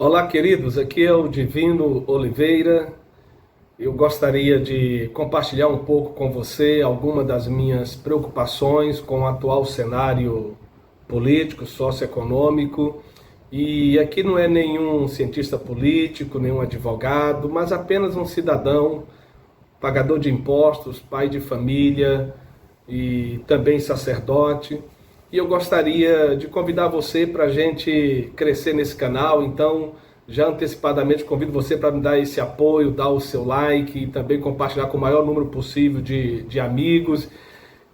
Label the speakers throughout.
Speaker 1: Olá, queridos, aqui é o Divino Oliveira. Eu gostaria de compartilhar um pouco com você alguma das minhas preocupações com o atual cenário político, socioeconômico. E aqui não é nenhum cientista político, nenhum advogado, mas apenas um cidadão, pagador de impostos, pai de família e também sacerdote. E eu gostaria de convidar você para a gente crescer nesse canal. Então, já antecipadamente convido você para me dar esse apoio, dar o seu like e também compartilhar com o maior número possível de amigos.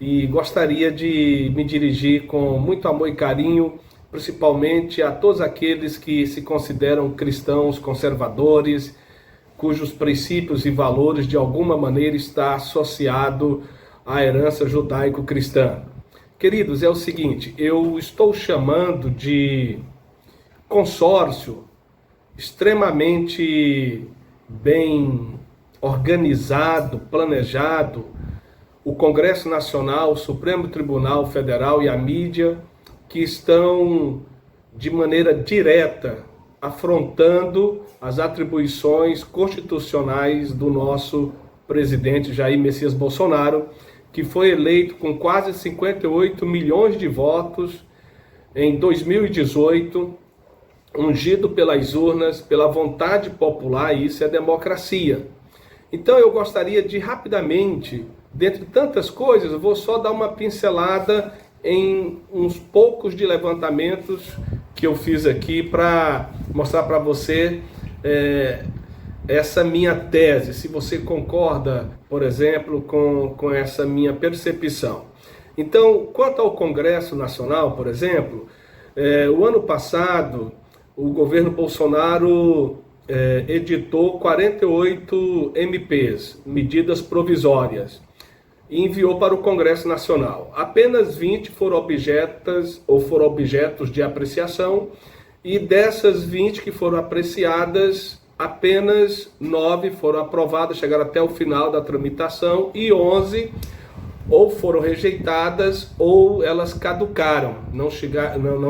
Speaker 1: E gostaria de me dirigir com muito amor e carinho, principalmente a todos aqueles que se consideram cristãos conservadores, cujos princípios e valores de alguma maneira está associado à herança judaico-cristã. Queridos, é o seguinte, eu estou chamando de consórcio extremamente bem organizado, planejado, o Congresso Nacional, o Supremo Tribunal Federal e a mídia, que estão de maneira direta afrontando as atribuições constitucionais do nosso presidente Jair Messias Bolsonaro, que foi eleito com quase 58 milhões de votos em 2018, ungido pelas urnas, pela vontade popular, e isso é democracia. Então eu gostaria de rapidamente, dentre tantas coisas, eu vou só dar uma pincelada em uns poucos de levantamentos que eu fiz aqui para mostrar para você essa minha tese, se você concorda, por exemplo, com essa minha percepção. Então, quanto ao Congresso Nacional, por exemplo, o ano passado, o governo Bolsonaro editou 48 MPs, medidas provisórias, e enviou para o Congresso Nacional. Apenas 20 foram objetos de apreciação, e dessas 20 que foram apreciadas, apenas 9 foram aprovadas, chegaram até o final da tramitação, e 11 ou foram rejeitadas ou elas caducaram, não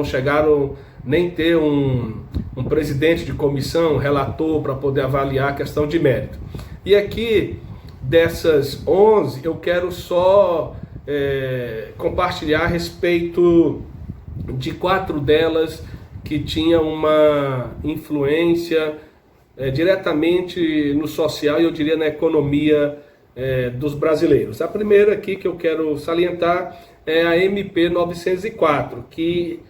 Speaker 1: chegaram nem ter um presidente de comissão, relator, para poder avaliar a questão de mérito. E aqui, dessas 11, eu quero só compartilhar a respeito de 4 delas que tinham uma influência diretamente no social e eu diria na economia dos brasileiros. A primeira aqui que eu quero salientar é a MP 904, que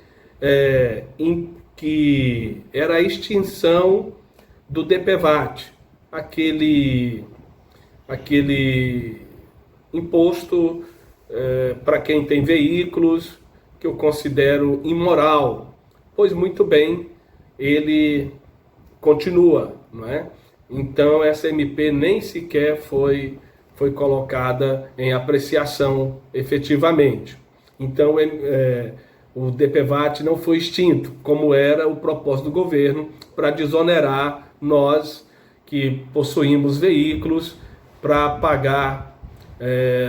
Speaker 1: era a extinção do DPVAT, aquele imposto para quem tem veículos, que eu considero imoral, pois muito bem, ele continua, não é? Então essa MP nem sequer foi colocada em apreciação efetivamente. Então o DPVAT não foi extinto, como era o propósito do governo, para desonerar nós que possuímos veículos para pagar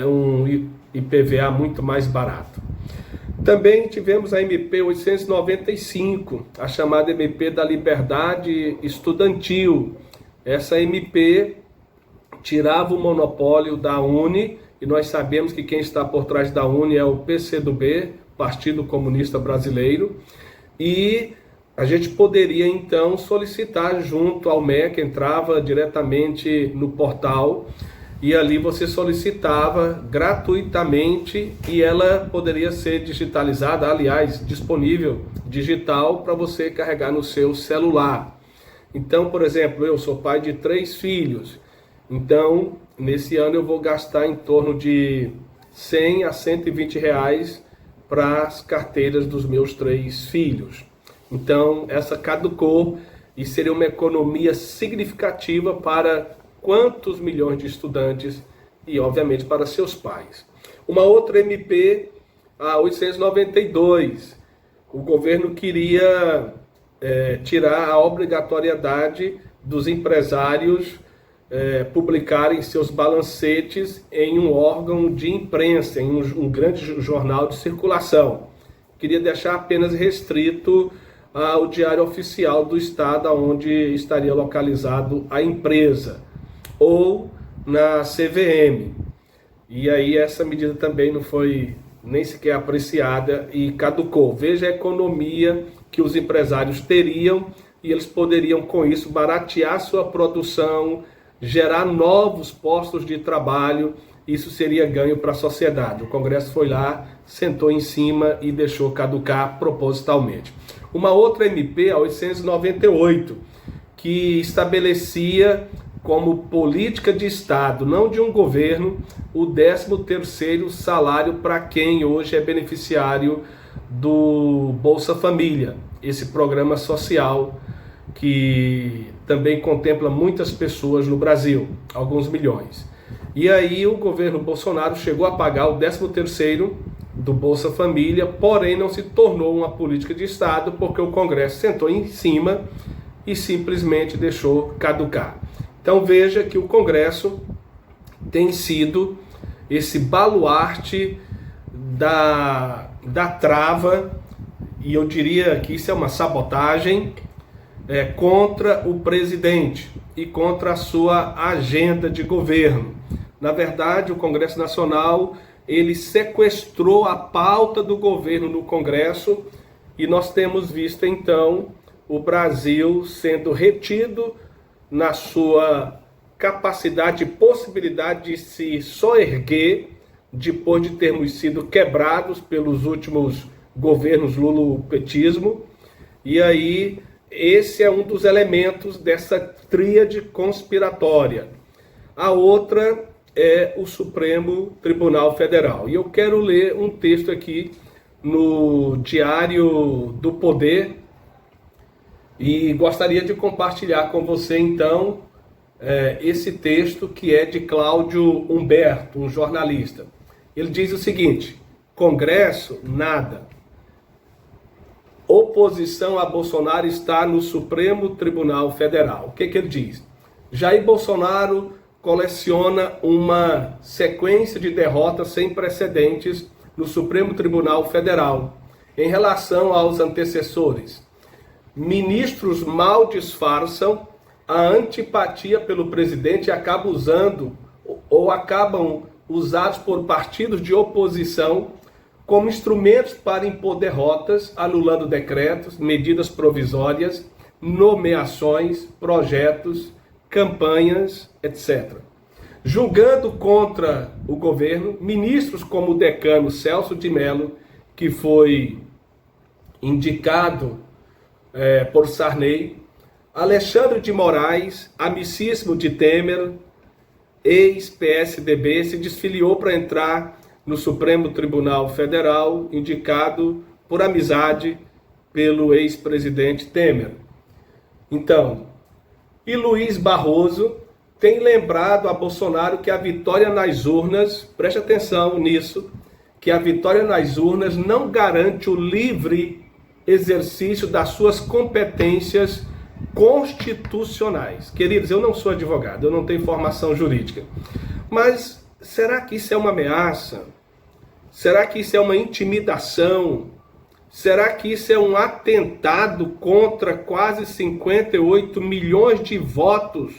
Speaker 1: um IPVA muito mais barato. Também tivemos a MP 895, a chamada MP da Liberdade Estudantil. Essa MP tirava o monopólio da UNE, e nós sabemos que quem está por trás da UNE é o PCdoB, Partido Comunista Brasileiro, e a gente poderia então solicitar junto ao MEC, entrava diretamente no portal, e ali você solicitava gratuitamente e ela poderia ser digitalizada, aliás, disponível digital para você carregar no seu celular. Então, por exemplo, eu sou pai de 3 filhos, então nesse ano eu vou gastar em torno de 100 a 120 reais para as carteiras dos meus 3 filhos. Então essa caducou e seria uma economia significativa para quantos milhões de estudantes e, obviamente, para seus pais. Uma outra MP, a 892, o governo queria tirar a obrigatoriedade dos empresários publicarem seus balancetes em um órgão de imprensa, em um grande jornal de circulação. Queria deixar apenas restrito ao Diário Oficial do Estado, onde estaria localizado a empresa, ou na CVM. E aí essa medida também não foi nem sequer apreciada e caducou. Veja a economia que os empresários teriam, e eles poderiam com isso baratear sua produção, gerar novos postos de trabalho. Isso seria ganho para a sociedade. O Congresso foi lá, sentou em cima e deixou caducar propositalmente. Uma outra MP, a 898, que estabelecia como política de Estado, não de um governo, o 13º salário para quem hoje é beneficiário do Bolsa Família, esse programa social que também contempla muitas pessoas no Brasil, alguns milhões. E aí o governo Bolsonaro chegou a pagar o 13º do Bolsa Família, porém não se tornou uma política de Estado, porque o Congresso sentou em cima e simplesmente deixou caducar. Então veja que o Congresso tem sido esse baluarte da trava, e eu diria que isso é uma sabotagem contra o presidente e contra a sua agenda de governo. Na verdade, o Congresso Nacional, ele sequestrou a pauta do governo no Congresso, e nós temos visto então o Brasil sendo retido na sua capacidade e possibilidade de se soerguer depois de termos sido quebrados pelos últimos governos lulopetismo. E aí esse é um dos elementos dessa tríade conspiratória. A outra é o Supremo Tribunal Federal. E eu quero ler um texto aqui no Diário do Poder, e gostaria de compartilhar com você, então, esse texto que é de Cláudio Humberto, um jornalista. Ele diz o seguinte: Congresso, nada. Oposição a Bolsonaro está no Supremo Tribunal Federal. O que ele diz? Jair Bolsonaro coleciona uma sequência de derrotas sem precedentes no Supremo Tribunal Federal em relação aos antecessores. Ministros mal disfarçam a antipatia pelo presidente e acabam usados por partidos de oposição como instrumentos para impor derrotas, anulando decretos, medidas provisórias, nomeações, projetos, campanhas, etc. Julgando contra o governo, ministros como o decano Celso de Mello, que foi indicado por Sarney, Alexandre de Moraes, amicíssimo de Temer, ex-PSDB, se desfiliou para entrar no Supremo Tribunal Federal, indicado por amizade pelo ex-presidente Temer. Então, e Luiz Barroso tem lembrado a Bolsonaro que a vitória nas urnas, preste atenção nisso, que a vitória nas urnas não garante o livre exercício das suas competências constitucionais. Queridos, eu não sou advogado, eu não tenho formação jurídica, mas será que isso é uma ameaça? Será que isso é uma intimidação? Será que isso é um atentado contra quase 58 milhões de votos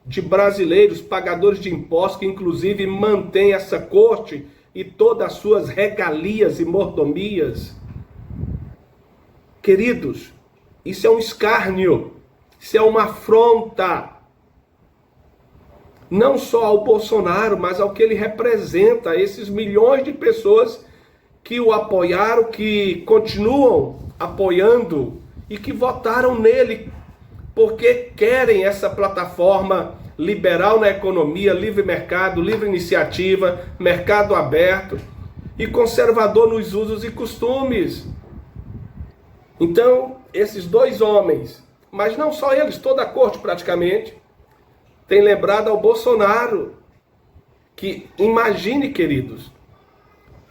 Speaker 1: de brasileiros, pagadores de impostos, que inclusive mantém essa corte e todas as suas regalias e mordomias? Queridos, isso é um escárnio, isso é uma afronta, não só ao Bolsonaro, mas ao que ele representa, a esses milhões de pessoas que o apoiaram, que continuam apoiando e que votaram nele, porque querem essa plataforma liberal na economia, livre mercado, livre iniciativa, mercado aberto e conservador nos usos e costumes. Então, esses dois homens, mas não só eles, toda a corte praticamente, tem lembrado ao Bolsonaro que, imagine, queridos,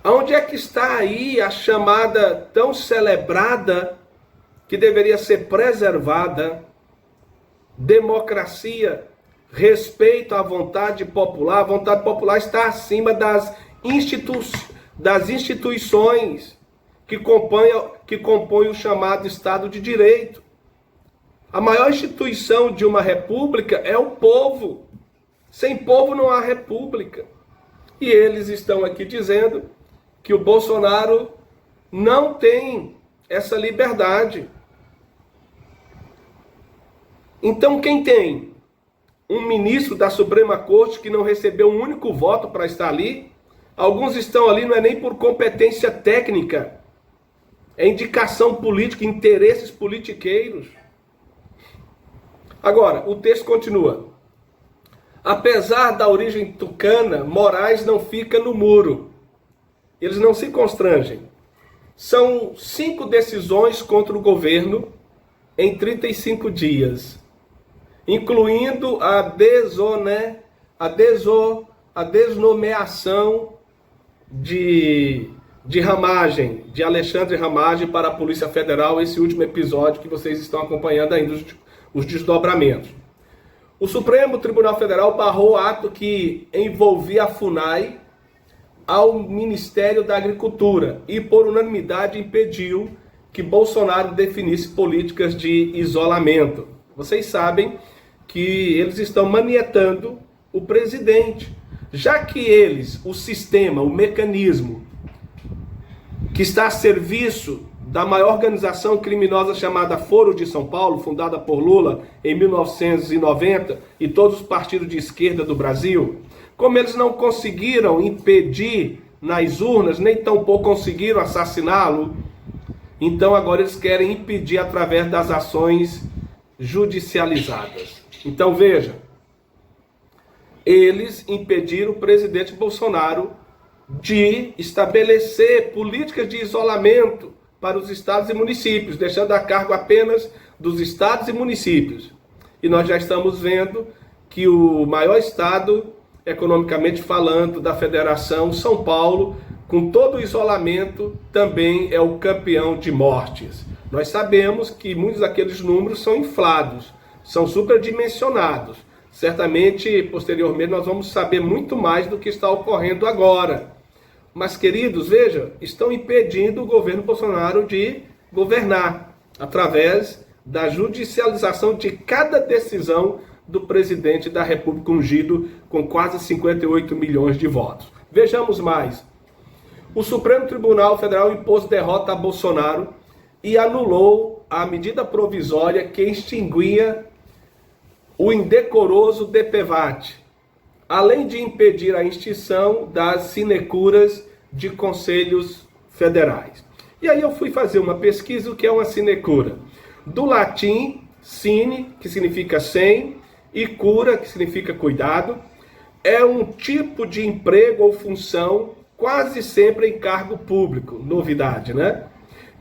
Speaker 1: aonde é que está aí a chamada tão celebrada, que deveria ser preservada, democracia, respeito à vontade popular? A vontade popular está acima das instituições que compõe o chamado Estado de Direito. A maior instituição de uma república é o povo. Sem povo não há república. E eles estão aqui dizendo que o Bolsonaro não tem essa liberdade. Então quem tem um ministro da Suprema Corte que não recebeu um único voto para estar ali, alguns estão ali não é nem por competência técnica, é indicação política, interesses politiqueiros. Agora, o texto continua. Apesar da origem tucana, Moraes não fica no muro. Eles não se constrangem. São 5 decisões contra o governo em 35 dias, incluindo a desnomeação de Ramagem, de Alexandre Ramagem para a Polícia Federal, esse último episódio que vocês estão acompanhando ainda, os desdobramentos. O Supremo Tribunal Federal barrou ato que envolvia a FUNAI ao Ministério da Agricultura e, por unanimidade, impediu que Bolsonaro definisse políticas de isolamento. Vocês sabem que eles estão manietando o presidente, já que eles, o sistema, o mecanismo que está a serviço da maior organização criminosa chamada Foro de São Paulo, fundada por Lula em 1990, e todos os partidos de esquerda do Brasil, como eles não conseguiram impedir nas urnas, nem tampouco conseguiram assassiná-lo, então agora eles querem impedir através das ações judicializadas. Então veja, eles impediram o presidente Bolsonaro de estabelecer políticas de isolamento para os estados e municípios, deixando a cargo apenas dos estados e municípios. E nós já estamos vendo que o maior estado, economicamente falando, da federação, São Paulo, com todo o isolamento, também é o campeão de mortes. Nós sabemos que muitos daqueles números são inflados, são superdimensionados. Certamente, posteriormente, nós vamos saber muito mais do que está ocorrendo agora. Mas, queridos, veja, estão impedindo o governo Bolsonaro de governar através da judicialização de cada decisão do presidente da República ungido com quase 58 milhões de votos. Vejamos mais. O Supremo Tribunal Federal impôs derrota a Bolsonaro e anulou a medida provisória que extinguia o indecoroso DPVAT, além de impedir a extinção das sinecuras de conselhos federais. E aí eu fui fazer uma pesquisa, o que é uma sinecura? Do latim, sine, que significa sem, e cura, que significa cuidado, é um tipo de emprego ou função, quase sempre em cargo público, novidade, né?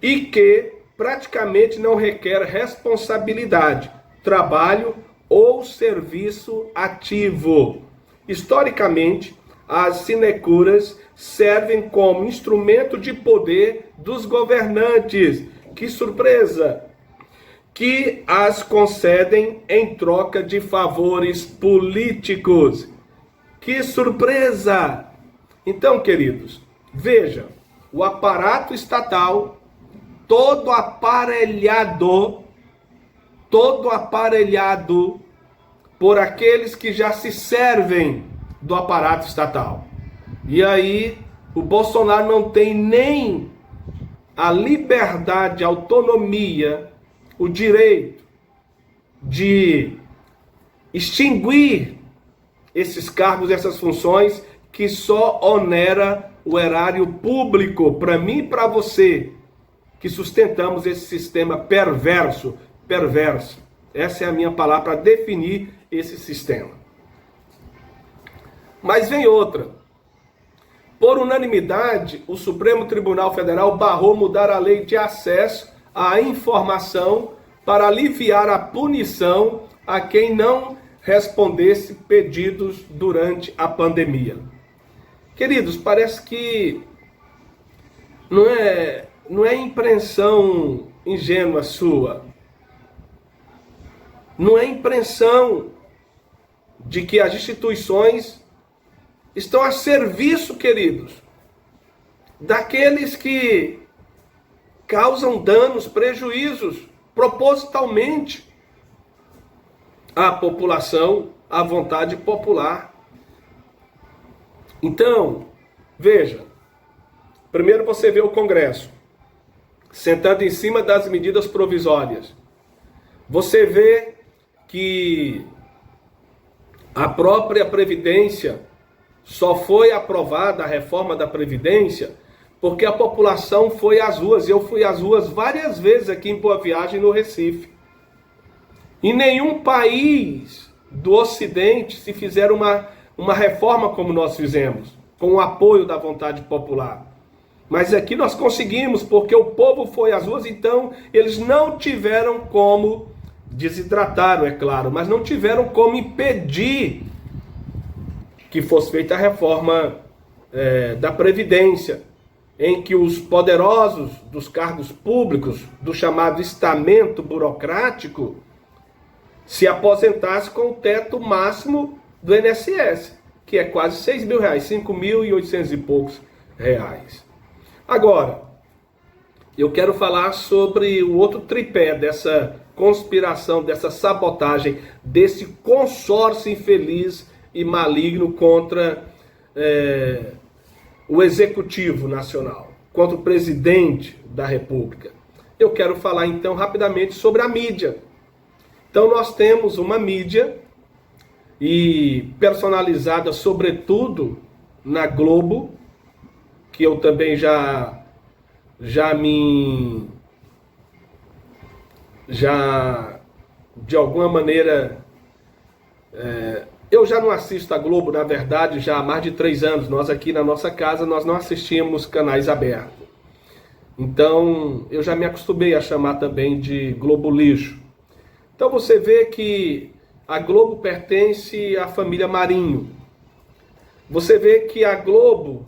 Speaker 1: E que praticamente não requer responsabilidade, trabalho ou serviço ativo. Historicamente, as sinecuras servem como instrumento de poder dos governantes. Que surpresa! Que as concedem em troca de favores políticos. Que surpresa! Então, queridos, veja, o aparato estatal, todo aparelhado por aqueles que já se servem do aparato estatal. E aí, o Bolsonaro não tem nem a liberdade, a autonomia, o direito de extinguir esses cargos, essas funções, que só onera o erário público, para mim e para você, que sustentamos esse sistema perverso. Essa é a minha palavra para definir esse sistema. Mas vem outra. Por unanimidade, o Supremo Tribunal Federal barrou mudar a lei de acesso à informação para aliviar a punição a quem não respondesse pedidos durante a pandemia. Queridos, parece que não é impressão ingênua sua. Não é impressão de que as instituições estão a serviço, queridos, daqueles que causam danos, prejuízos, propositalmente à população, à vontade popular. Então, veja, primeiro você vê o Congresso sentando em cima das medidas provisórias. Você vê que a própria Previdência só foi aprovada, a reforma da Previdência, porque a população foi às ruas. Eu fui às ruas várias vezes aqui em Boa Viagem, no Recife. Em nenhum país do Ocidente se fizeram uma reforma como nós fizemos, com o apoio da vontade popular. Mas aqui nós conseguimos, porque o povo foi às ruas, então eles não tiveram como, desidrataram, é claro, mas não tiveram como impedir que fosse feita a reforma da Previdência, em que os poderosos dos cargos públicos, do chamado estamento burocrático, se aposentasse com o teto máximo do INSS, que é quase 6 mil reais, 5.800 e poucos reais. Agora, eu quero falar sobre o outro tripé dessa conspiração, dessa sabotagem, desse consórcio infeliz e maligno contra o Executivo Nacional, contra o Presidente da República. Eu quero falar então rapidamente sobre a mídia. Então nós temos uma mídia e personalizada sobretudo na Globo, que eu também já de alguma maneira eu já não assisto a Globo, na verdade, já há mais de 3 anos. Nós aqui na nossa casa, nós não assistimos canais abertos. Então, eu já me acostumei a chamar também de Globo Lixo. Então, você vê que a Globo pertence à família Marinho. Você vê que a Globo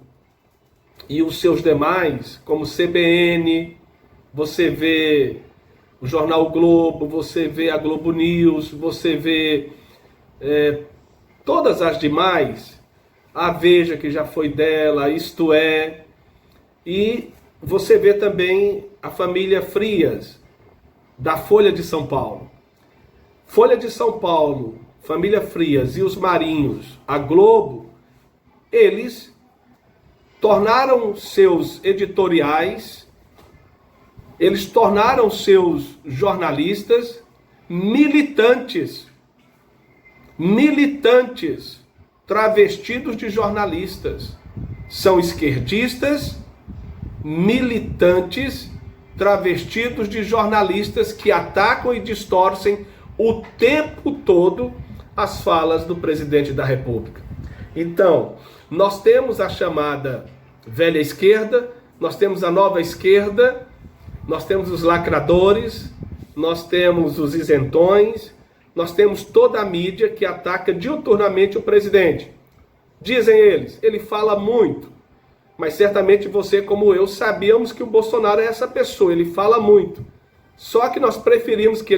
Speaker 1: e os seus demais, como CBN, você vê o Jornal Globo, você vê a Globo News, você vê todas as demais, a Veja, que já foi dela, Isto É, e você vê também a família Frias, da Folha de São Paulo. Folha de São Paulo, família Frias e os Marinhos, a Globo, eles tornaram seus editoriais, eles tornaram seus jornalistas militantes, travestidos de jornalistas. São esquerdistas, militantes, travestidos de jornalistas que atacam e distorcem o tempo todo as falas do presidente da República. Então, nós temos a chamada velha esquerda, nós temos a nova esquerda, nós temos os lacradores, nós temos os isentões, nós temos toda a mídia que ataca diuturnamente o presidente. Dizem eles, ele fala muito, mas certamente você, como eu, sabíamos que o Bolsonaro é essa pessoa, ele fala muito. Só que nós preferimos que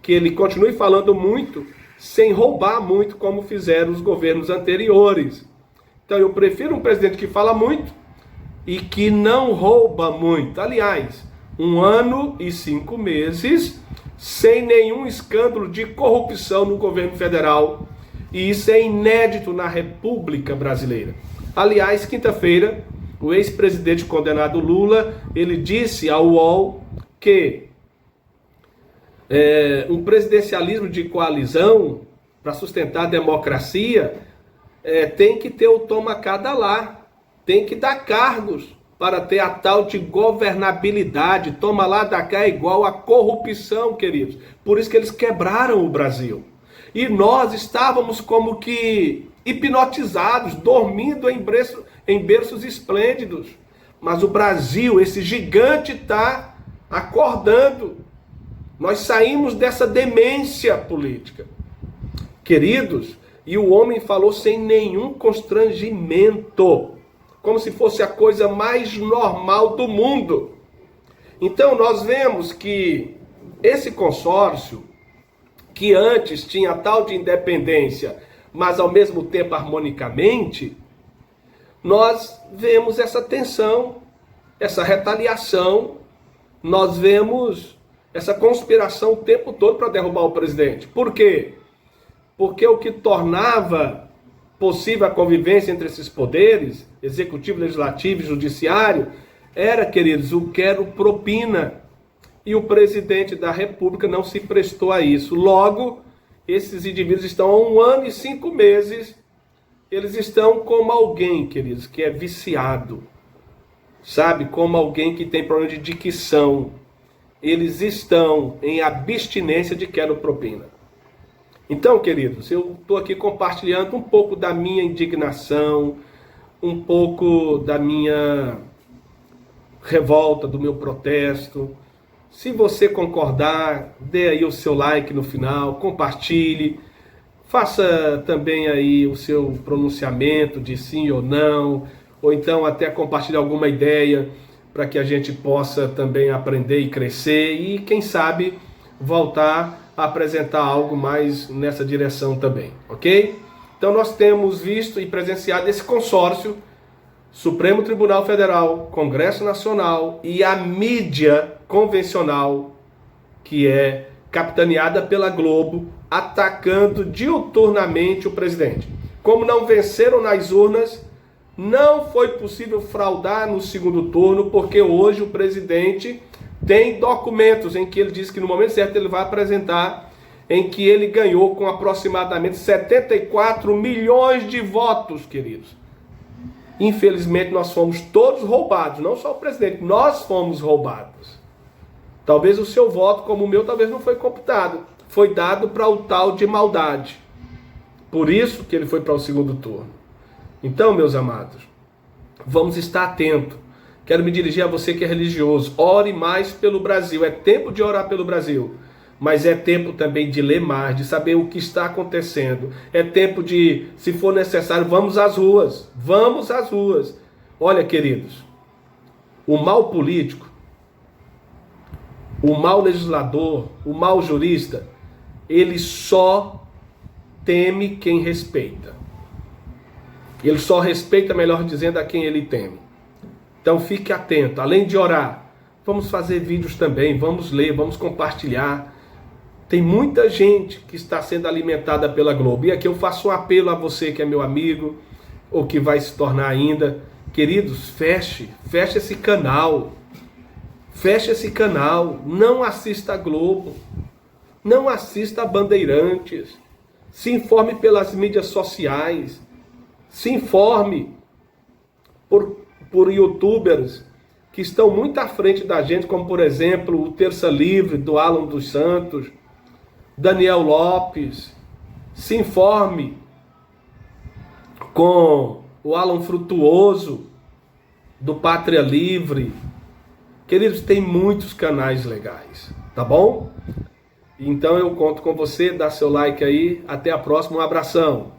Speaker 1: ele continue falando muito, sem roubar muito, como fizeram os governos anteriores. Então eu prefiro um presidente que fala muito e que não rouba muito. Aliás, 1 ano e 5 meses sem nenhum escândalo de corrupção no governo federal. E isso é inédito na República Brasileira. Aliás, quinta-feira, o ex-presidente condenado Lula, ele disse ao UOL que um presidencialismo de coalizão para sustentar a democracia tem que ter o toma cá da lá, tem que dar cargos para ter a tal de governabilidade. Toma lá, dá cá é igual a corrupção, queridos. Por isso que eles quebraram o Brasil. E nós estávamos como que hipnotizados, dormindo em berços esplêndidos. Mas o Brasil, esse gigante, está acordando. Nós saímos dessa demência política. Queridos, e o homem falou sem nenhum constrangimento, como se fosse a coisa mais normal do mundo. Então nós vemos que esse consórcio, que antes tinha tal de independência, mas ao mesmo tempo harmonicamente, nós vemos essa tensão, essa retaliação nós vemos essa conspiração o tempo todo para derrubar o presidente. Por quê? Porque o que tornava possível a convivência entre esses poderes, executivo, legislativo e judiciário, era, queridos, o quero propina. E o presidente da República não se prestou a isso. Logo, esses indivíduos estão há 1 ano e 5 meses, eles estão como alguém, queridos, que é viciado, sabe? Como alguém que tem problema de dicção. Eles estão em abstinência de quero propina. Então, queridos, eu estou aqui compartilhando um pouco da minha indignação, um pouco da minha revolta, do meu protesto. Se você concordar, dê aí o seu like no final, compartilhe, faça também aí o seu pronunciamento de sim ou não, ou então até compartilhe alguma ideia para que a gente possa também aprender e crescer e, quem sabe, voltar a apresentar algo mais nessa direção também, ok? Então nós temos visto e presenciado esse consórcio, Supremo Tribunal Federal, Congresso Nacional e a mídia convencional, que é capitaneada pela Globo, atacando diuturnamente o presidente. Como não venceram nas urnas, não foi possível fraudar no segundo turno, porque hoje o presidente tem documentos em que ele diz que no momento certo ele vai apresentar, em que ele ganhou com aproximadamente 74 milhões de votos, queridos. Infelizmente nós fomos todos roubados, não só o presidente, nós fomos roubados. Talvez o seu voto, como o meu, talvez não foi computado. Foi dado para o tal de maldade. Por isso que ele foi para o segundo turno. Então, meus amados, vamos estar atentos. Quero me dirigir a você que é religioso. Ore mais pelo Brasil. É tempo de orar pelo Brasil. Mas é tempo também de ler mais, de saber o que está acontecendo. É tempo de, se for necessário, vamos às ruas. Vamos às ruas. Olha, queridos, o mal político, o mal legislador, o mal jurista, ele só teme quem respeita. Ele só respeita, melhor dizendo, a quem ele teme. Então fique atento. Além de orar, vamos fazer vídeos também, vamos ler, vamos compartilhar. Tem muita gente que está sendo alimentada pela Globo. E aqui eu faço um apelo a você que é meu amigo, ou que vai se tornar ainda. Queridos, feche esse canal. Feche esse canal. Não assista a Globo. Não assista a Bandeirantes. Se informe pelas mídias sociais. Se informe por youtubers que estão muito à frente da gente, como por exemplo o Terça Livre, do Alan dos Santos, Daniel Lopes. Se informe com o Alan Frutuoso, do Pátria Livre. Queridos, tem muitos canais legais, tá bom? Então eu conto com você, dá seu like aí. Até a próxima, um abração.